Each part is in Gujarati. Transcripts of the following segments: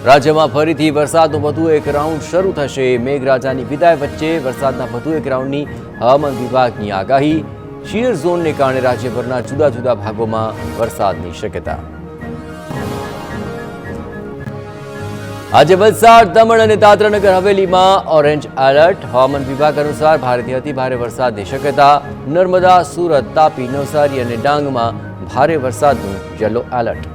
રાજ્યમાં ફરીથી વરસાદનો વધુ એક રાઉન્ડ શરૂ થશે। મેઘરાજાની વિદાય વચ્ચે વરસાદના વધુ એક રાઉન્ડની હવામાન વિભાગની આગાહી। શિયર ઝોનને કારણે રાજ્યભરના જુદા જુદા ભાગોમાં વરસાદની શક્યતા। આજે વલસાડ, દમણ અને દાદરાનગર હવેલીમાં ઓરેન્જ એલર્ટ। હવામાન વિભાગ અનુસાર ભારેથી અતિભારે વરસાદની શક્યતા। નર્મદા, સુરત, તાપી, નવસારી અને ડાંગમાં ભારે વરસાદનું યલો એલર્ટ।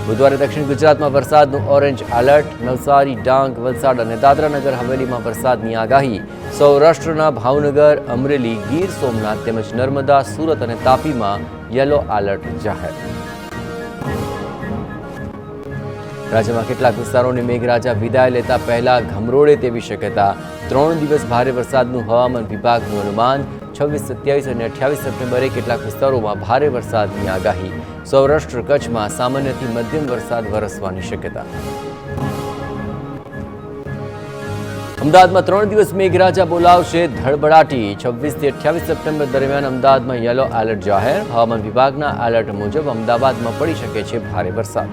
બુધવારે દક્ષિણ ગુજરાતમાં વરસાદનું ઓરેન્જ એલર્ટ। નવસારી, ડાંગ, વલસાડ અને દાદરાનગર હવેલીમાં વરસાદની આગાહી। સૌરાષ્ટ્રના ભાવનગર, અમરેલી, ગીર સોમનાથ તેમજ નર્મદા, સુરત અને તાપીમાં યલો એલર્ટ જાહેર। રાજ્યમાં કેટલાક વિસ્તારોને મેઘરાજા વિદાય લેતા પહેલા ઘમરોળે તેવી શક્યતા। 3 દિવસ ભારે વરસાદનું હવામાન વિભાગનું અનુમાન। 26, 27 અને 28 સપ્ટેમ્બરે કેટલાક વિસ્તારોમાં ભારે વરસાદની આગાહી। સૌરાષ્ટ્ર, કચ્છમાં સામાન્યથી મધ્યમ વરસાદ વરસવાની શક્યતા। અમદાવાદમાં 3 દિવસ મેઘરાજા બોલાવશે ધડબડાટી। 26 થી 28 સપ્ટેમ્બર દરમિયાન અમદાવાદમાં યલો એલર્ટ જાહેર। હવામાન વિભાગના એલર્ટ મુજબ અમદાવાદમાં પડી શકે છે ભારે વરસાદ।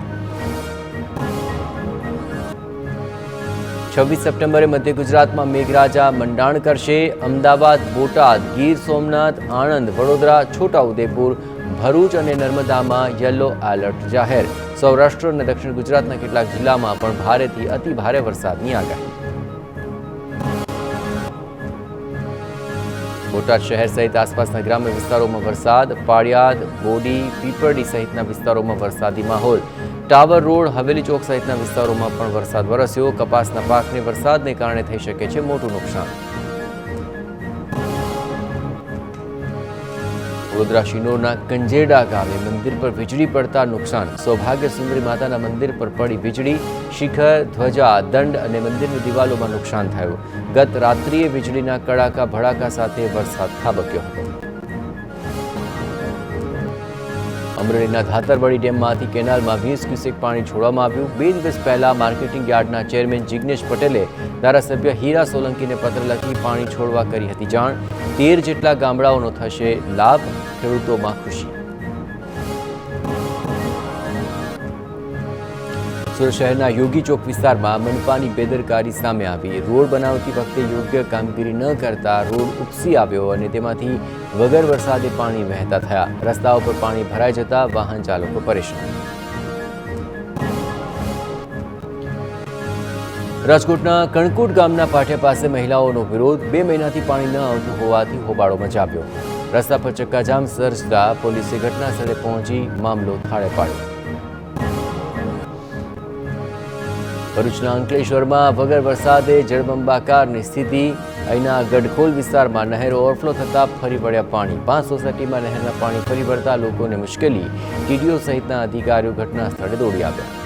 26 સપ્ટેમ્બરે મધ્ય ગુજરાતમાં મેઘરાજા મંડાણ કરશે। અમદાવાદ, બોટાદ, ગીર સોમનાથ, આણંદ, વડોદરા, છોટાઉદેપુર, ભરૂચ અને નર્મદામાં યલો એલર્ટ જાહેર। સૌરાષ્ટ્ર અને દક્ષિણ ગુજરાતના કેટલાક જિલ્લામાં પણ ભારેથી અતિ ભારે વરસાદની આગાહી। બોટાદ શહેર સહિત આસપાસના ગ્રામ્ય વિસ્તારોમાં વરસાદ। પાળિયાદ, બોડી, પીપરડી સહિતના વિસ્તારોમાં વરસાદી માહોલ। ટાવર રોડ, હવેલી ચોક સહિતના વિસ્તારોમાં પણ વરસાદ વરસ્યો। કપાસના પાકને વરસાદને કારણે થઈ શકે છે મોટું નુકસાન। વડોદરા શિનોરના કંજેડા ગામે મંદિર પર વીજળી પડતા નુકસાન। સૌભાગ્ય સુંદરી માતાના મંદિર પર પડી વીજળી। શિખર, ધ્વજા, દંડ અને મંદિરની દિવાલોમાં નુકસાન થયું। ગત રાત્રિએ વીજળીના કડાકા ભડાકા સાથે વરસાદ ખાબક્યો હતો। અમરેલીના ધાતરવડી ડેમમાંથી કેનાલમાં 20 ક્યુસેક પાણી છોડવામાં આવ્યું। 2 દિવસ પહેલા માર્કેટિંગ યાર્ડના ચેરમેન જિગ્નેશ પટેલે ધારાસભ્ય હીરા સોલંકીને પત્ર લખી પાણી છોડવા કરી હતી જાણ। 13 જેટલા ગામડાઓનો થશે લાભ, ખેડૂતોમાં ખુશી। સુરત શહેરના યોગી ચોક વિસ્તારમાં મનપાની બેદરકારી સામે આવી। રોડ બનાવતી વખતે યોગ્ય કામગીરી ન કરતા રોડ ઉપસી આવ્યો અને તેમાંથી વગર વરસાદે પાણી વહેતા થયા। રસ્તાઓ પર પાણી ભરાઈ જતા વાહન ચાલકો પરેશાન। રાજકોટના કણકોટ ગામના પાટિયા પાસે મહિલાઓનો વિરોધ। 2 મહિનાથી પાણી ન આવતું હોવાથી હોબાળો મચાવ્યો। રસ્તા પર ચક્કાજામ સર્જતા પોલીસે ઘટના સ્થળે પહોંચી મામલો થાળે પાડ્યો। ભરૂચના અંકલેશ્વરમાં વગર વરસાદે જળબંબાકારની સ્થિતિ। અહીંના ગઢખોલ વિસ્તારમાં નહેર ઓવરફ્લો થતાં ફરી વળ્યા પાણી। 5 સોસાયટીમાં નહેરના પાણી ફરી વળતા લોકોને મુશ્કેલી। ટીડીઓ સહિતના અધિકારીઓ ઘટના સ્થળે દોડી આવ્યા।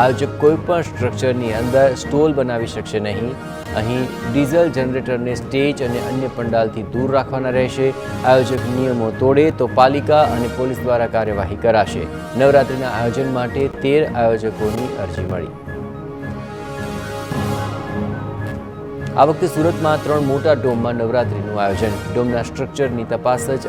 આયોજક કોઈપણ સ્ટ્રક્ચરની અંદર સ્ટોલ બનાવી શકશે નહીં। અહીં ડીઝલ જનરેટરને સ્ટેજ અને અન્ય પંડાલથી દૂર રાખવાના રહેશે। આયોજક નિયમો તોડે તો પાલિકા અને પોલીસ દ્વારા કાર્યવાહી કરાશે। નવરાત્રિના આયોજન માટે 13 આયોજકોની અરજી મળી। આ વખતે સુરતમાં 3 મોટા ડોમમાં નવરાત્રિનું આયોજન। ડોમના સ્ટ્રક્ચરની તપાસ જ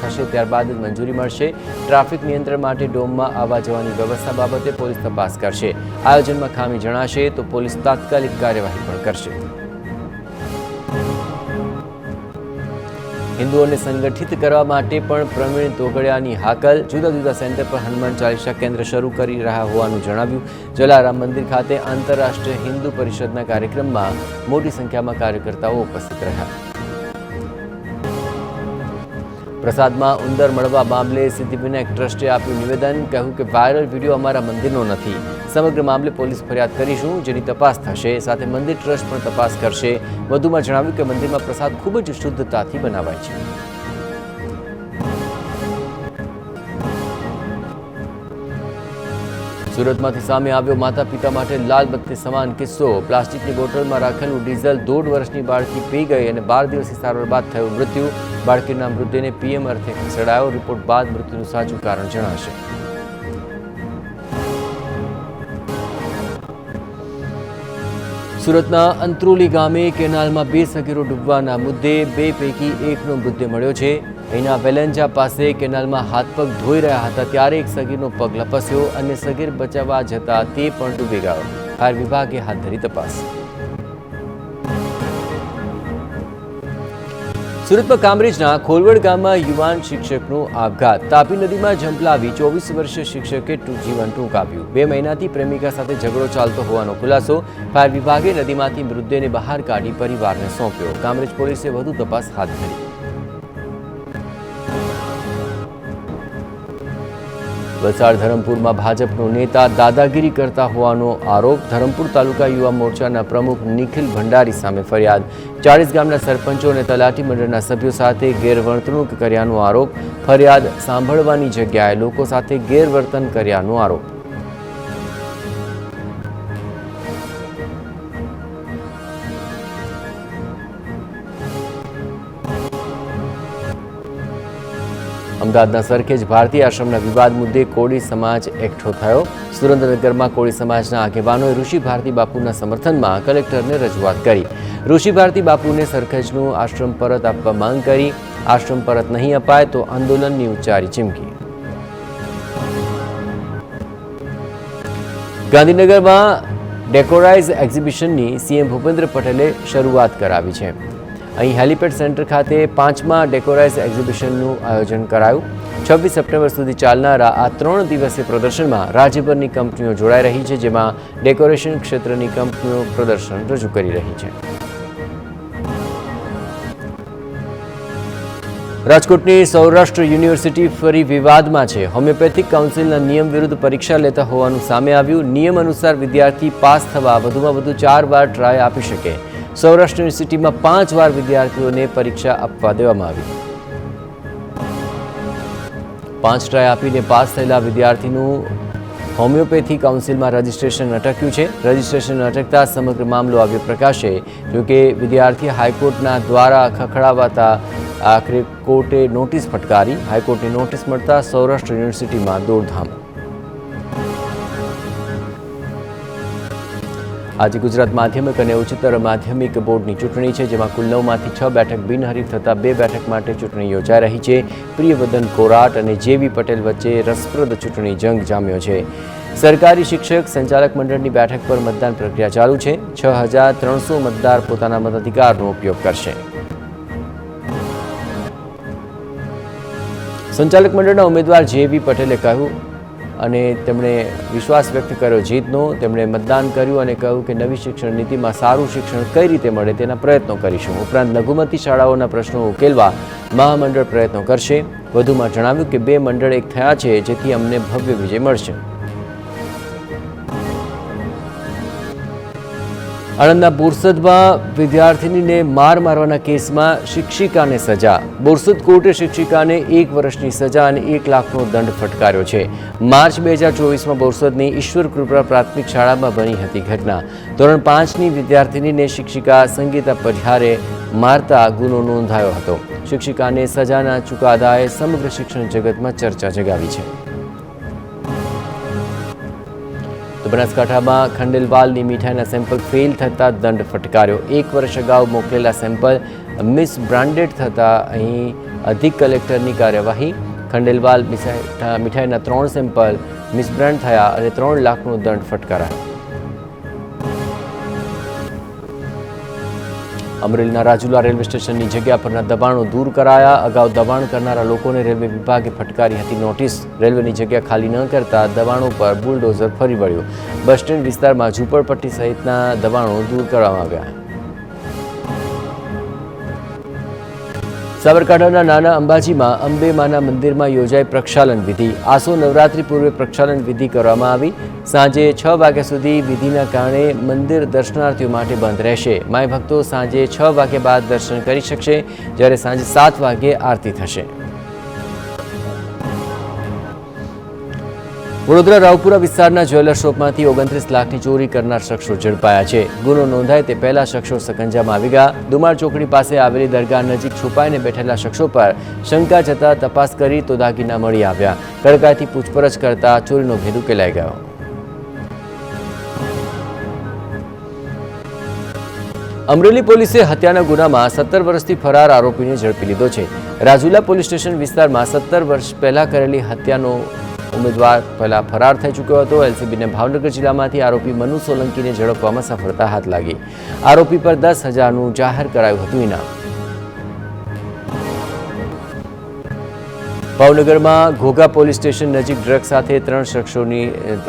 થશે, ત્યારબાદ જ મંજૂરી મળશે। ટ્રાફિક નિયંત્રણ માટે ડોમમાં આવવા જવાની વ્યવસ્થા બાબતે પોલીસ તપાસ કરશે। આયોજનમાં ખામી જણાશે તો પોલીસ તાત્કાલિક કાર્યવાહી પણ કરશે। હિન્દુઓને સંગઠિત કરવા માટે પણ પ્રવીણ તોગડિયાની હાકલ। જુદા જુદા સેન્ટર પર હનુમાન ચાલીસા કેન્દ્ર શરૂ કરી રહ્યા હોવાનું જણાવ્યું। જલારામ મંદિર ખાતે આંતરરાષ્ટ્રીય હિન્દુ પરિષદના કાર્યક્રમમાં મોટી સંખ્યામાં કાર્યકર્તાઓ ઉપસ્થિત રહ્યા। પ્રસાદમાં ઉંદર મળવા મામલે સિદ્ધિવિનાયક ટ્રસ્ટે આપ્યું નિવેદન। કહ્યું કે વાયરલ વિડીયો અમારા મંદિરનો નથી। સમગ્ર મામલે પોલીસ ફરિયાદ કરીશું, જેની તપાસ થશે। સાથે મંદિર ટ્રસ્ટ પણ તપાસ કરશે। વધુમાં જણાવ્યું કે મંદિરમાં પ્રસાદ ખૂબ જ શુદ્ધતાથી બનાવાય છે। સુરતમાંથી સામે આવ્યો માતા પિતા માટે લાલ બત્તી સમાન કિસ્સો। પ્લાસ્ટિકની બોટલમાં રાખેલું ડીઝલ 1.5 વર્ષની બાળકી પી ગઈ અને 12 દિવસની સારવાર બાદ થયું મૃત્યુ। બાળકીના મૃતદેહને પીએમ અર્થે ખસેડાયો। રિપોર્ટ બાદ મૃત્યુનું સાચું કારણ જણાશે। સુરતના અંત્રોલી ગામે કેનાલમાં 2 સગીરો ડૂબવાના મુદ્દે 2 પૈકી એકનો મૃતદેહ મળ્યો છે. અહીંના વેલેન્જા પાસે કેનાલમાં હાથ પગ ધોઈ રહ્યા હતા ત્યારે એક સગીરનો પગ લપસ્યો અને સગીર બચાવવા જતા તે પણ ડૂબી ગયો. ફાયર વિભાગે હાથ ધરી તપાસ. સુરતમાં કામરેજના ખોલવડ ગામમાં યુવાન શિક્ષકનો આપઘાત. તાપી નદીમાં ઝંપલાવી 24 વર્ષીય શિક્ષકે જીવન ટૂંકાવ્યું. 2 મહિનાથી પ્રેમિકા સાથે ઝઘડો ચાલતો હોવાનો ખુલાસો. ફાયર વિભાગે નદીમાંથી મૃતદેહને બહાર કાઢી પરિવારને સોંપ્યો. કામરેજ પોલીસે વધુ તપાસ હાથ ધરી. વલસાડ ધરમપુરમાં ભાજપનો નેતા દાદાગીરી કરતા હોવાનો આરોપ. ધરમપુર તાલુકા યુવા મોરચાના પ્રમુખ નિખિલ ભંડારી સામે ફરિયાદ. 40 ગામના સરપંચો અને તલાટી મંડળના સભ્યો સાથે ગેરવર્તણૂક કર્યાનો આરોપ. ફરિયાદ સાંભળવાની જગ્યાએ લોકો સાથે ગેરવર્તન કર્યાનો આરોપ. અમદાવાદના સરખેજ ભારતીય આશ્રમના વિવાદ મુદ્દે કોળી સમાજ એકઠો થયો. સુરેન્દ્રનગરમાં કોળી સમાજના આગેવાનોએ ઋષિ ભારતી બાપુના સમર્થનમાં કલેક્ટરને રજૂઆત કરી. ઋષિ ભારતી બાપુને સરખેજનું આશ્રમ પરત આપવા માંગ કરી. આશ્રમ પરત નહીં અપાય તો આંદોલનની ઉચ્ચારી ચીમકી. ગાંધીનગરમાં ડેકોરાઇઝ એક્ઝિબિશનની સીએમ ભૂપેન્દ્ર પટેલે શરૂઆત કરાવી છે. અહીં હેલિપેડ સેન્ટર ખાતે 5મા ડેકોરાઇઝ એક્ઝિબિશનનું આયોજન કરાયું. 26 સપ્ટેમ્બર સુધી ચાલનારા આ 3 દિવસીય પ્રદર્શનમાં રાજ્યભરની કંપનીઓ જોડાઈ રહી છે, જેમાં ડેકોરેશન ક્ષેત્રની કંપનીઓ પ્રદર્શન રજૂ કરી રહી છે. રાજકોટની સૌરાષ્ટ્ર યુનિવર્સિટી ફરી વિવાદમાં છે. હોમિયોપેથિક કાઉન્સિલના નિયમ વિરુદ્ધ પરીક્ષા લેતા હોવાનું સામે આવ્યું. નિયમ અનુસાર વિદ્યાર્થી પાસ થવા વધુમાં વધુ 4 વાર ટ્રાય આપી શકે. સૌરાષ્ટ્ર યુનિવર્સિટીમાં 5 વાર વિદ્યાર્થીઓને પરીક્ષા આપવા દેવામાં આવી. 5 ટ્રાય આપીને પાસ થયેલા વિદ્યાર્થીનું હોમિયોપેથી કાઉન્સિલમાં રજીસ્ટ્રેશન અટક્યું છે. રજીસ્ટ્રેશન અટકતા સમગ્ર મામલો આવ્યો પ્રકાશે. જોકે વિદ્યાર્થી હાઈકોર્ટના દ્વારા ખખડાવાતા આખરે કોર્ટે નોટિસ ફટકારી. હાઈકોર્ટની નોટિસ મળતા સૌરાષ્ટ્ર યુનિવર્સિટીમાં દોડધામ. આજે ગુજરાત માધ્યમિક અને ઉચ્ચતર માધ્યમિક બોર્ડની ચૂંટણી છે, જેમાં કુલ 9માંથી 6 બેઠક બિનહરીફ થતાં 2 બેઠક માટે ચૂંટણી યોજાઈ રહી છે. પ્રિયવદન કોરાટ અને જેવી પટેલ વચ્ચે રસપ્રદ ચૂંટણી જંગ જામ્યો છે. સરકારી શિક્ષક સંચાલક મંડળની બેઠક પર મતદાન પ્રક્રિયા ચાલુ છે. 6300 મતદાર પોતાના મતાધિકારનો ઉપયોગ કરશે. સંચાલક મંડળના ઉમેદવાર જેવી પટેલે કહ્યું અને તેમણે વિશ્વાસ વ્યક્ત કર્યો જીતનો. તેમણે મતદાન કર્યું અને કહ્યું કે નવી શિક્ષણ નીતિમાં સારું શિક્ષણ કઈ રીતે મળે તેના પ્રયત્નો કરીશું. ઉપરાંત લઘુમતી શાળાઓના પ્રશ્નો ઉકેલવા મહામંડળ પ્રયત્નો કરશે. વધુમાં જણાવ્યું કે 2 મંડળ એક થયા છે, જેથી અમને ભવ્ય વિજય મળશે. આણંદના બોરસદમાં વિદ્યાર્થિનીને માર મારવાના કેસમાં શિક્ષિકાને સજા. બોરસદ કોર્ટે શિક્ષિકાને 1 વર્ષની સજા અને 1 લાખનો દંડ ફટકાર્યો છે. માર્ચ 2024માં બોરસદની ઈશ્વર કૃપા પ્રાથમિક શાળામાં બની હતી ઘટના. ધોરણ 5ની વિદ્યાર્થિનીને શિક્ષિકા સંગીતા પઢિયારે મારતા ગુનો નોંધાયો હતો. શિક્ષિકાને સજાના ચુકાદાએ સમગ્ર શિક્ષણ જગતમાં ચર્ચા જગાવી છે. બનાસકાંઠામાં ખંડેલવાલની મીઠાઈના સેમ્પલ ફેલ થતાં દંડ ફટકાર્યો. 1 વર્ષ અગાઉ મોકલેલા સેમ્પલ મિસ બ્રાન્ડેડ થતાં અહીં અધિક કલેક્ટરની કાર્યવાહી. ખંડેલવાલ મીઠાઈના 3 સેમ્પલ મિસબ્રાન્ડ થયા અને 3 લાખનો દંડ ફટકારાયો. અમરેલીના રાજુલા રેલવે સ્ટેશનની જગ્યા પરના દબાણો દૂર કરાયા. અગાઉ દબાણ કરનારા લોકોને રેલવે વિભાગે ફટકારી હતી નોટિસ. રેલવેની જગ્યા ખાલી ન કરતા દબાણો પર બુલડોઝર ફરી વળ્યું. બસ સ્ટેન્ડ વિસ્તારમાં ઝૂંપડપટ્ટી સહિતના દબાણો દૂર કરવામાં આવ્યા. સાબરકાંઠાના નાના અંબાજીમાં અંબે માના મંદિરમાં યોજાઈ પ્રક્ષાલન વિધિ. આસો નવરાત્રી પૂર્વે પ્રક્ષાલન વિધિ કરવામાં આવી. સાંજે 6 વાગ્યા સુધી વિધિના કારણે મંદિર દર્શનાર્થીઓ માટે બંધ રહેશે. માય ભક્તો સાંજે 6 વાગ્યા બાદ દર્શન કરી શકશે, જ્યારે સાંજે 7 વાગ્યે આરતી થશે. વડોદરા રાવપુરા વિસ્તારના જ્વેલર શોપમાંથી 29 લાખની ચોરી કરનાર શખ્સો ઝડપાયા છે. ગુનો નોંધાય તે પહેલા શખ્સો સકંજામાં આવી ગયા. દુમાર ચોકડી પાસે આવેલી દરગાહ નજીક છુપાઈને બેઠેલા શખ્સો પર શંકા જતા તપાસ કરી તો દાગીના મળી આવ્યા. કડકાઈથી પૂછપરછ કરતા ચોરીનો ભેદ ઉકેલાઈ ગયો. અમરેલી પોલીસે હત્યાના ગુનામાં 17 વર્ષથી ફરાર આરોપીને ઝડપી લીધો છે. રાજુલા પોલીસ સ્ટેશન વિસ્તારમાં 17 વર્ષ પહેલા કરેલી હત્યાનો ઉમેદવાર પહેલા ફરાર થઈ ચૂક્યો હતો. એલસીબીને ભાવનગર જિલ્લામાંથી આરોપી મનુ સોલંકીને ઝડપવામાં સફળતા હાથ લાગી. આરોપી પર 10,000નું જાહેર કરાયું હતું ઇનામ. ભાવનગરમાં ઘોઘા પોલીસ સ્ટેશન નજીક ડ્રગ સાથે 3 શખ્સોની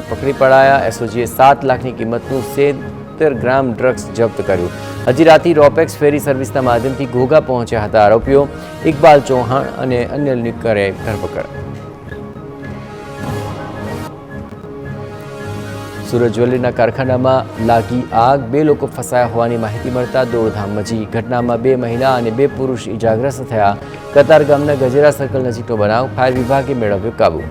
પકડી પડાયા. એસઓજીએ 7 લાખની કિંમતનું 70 ગ્રામ ડ્રગ્સ જપ્ત કર્યું. હજી રાત્રિ રોપેક્સ ફેરી સર્વિસના માધ્યમથી ઘોઘા પહોંચ્યા હતા આરોપીઓ. ઇકબાલ ચૌહાણ અને અન્યની કરે ધરપકડ. સુરત જ્વેલરીના કારખાનામાં લાગી આગ. 2 લોકો ફસાયા હોવાની માહિતી મળતા દોડધામ મચી. ઘટનામાં 2 મહિલા અને 2 પુરુષ ઇજાગ્રસ્ત થયા. કતાર ગામના ગજેરા સર્કલ નજીકનો બનાવ. ફાયર વિભાગે મેળવ્યો કાબુ.